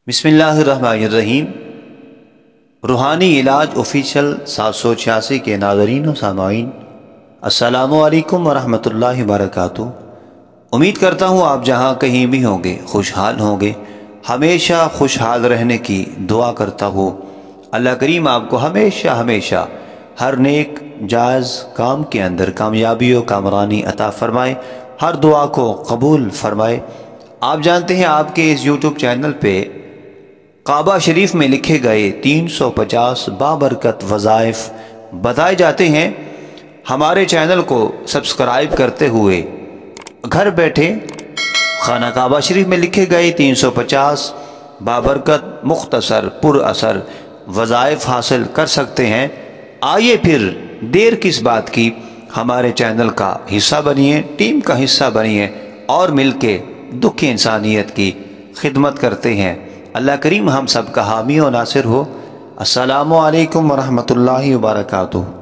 बिस्मिल्लाहिर्रहमानिर्रहीम। रूहानी इलाज ऑफिशियल 786 के नाज़रीन व सामाईन, अस्सलामु अलैकुम वरहमतुल्लाहि वबरकातुहू। उम्मीद करता हूँ आप जहाँ कहीं भी होंगे खुशहाल होंगे। हमेशा खुशहाल रहने की दुआ करता हूँ। अल्लाह करीम आपको हमेशा हमेशा हर नेक जायज़ काम के अंदर कामयाबी और कामरानी अता फरमाए, हर दुआ को कबूल फरमाए। आप जानते हैं आपके इस यूट्यूब चैनल पे काबा शरीफ में लिखे गए 350 बाबरकत वज़ाइफ बताए जाते हैं। हमारे चैनल को सब्सक्राइब करते हुए घर बैठे खाना काबा शरीफ में लिखे गए 350 बाबरकत मुख्तसर पुर असर वज़ाइफ हासिल कर सकते हैं। आइए फिर देर किस बात की, हमारे चैनल का हिस्सा बनिए, टीम का हिस्सा बनिए और मिलके दुखी इंसानियत की खिदमत करते हैं। अल्लाह करीम हम सब का हामी और नासिर हो। अस्सलामु अलैकुम वरहमतुल्लाहि वबरकातुहू।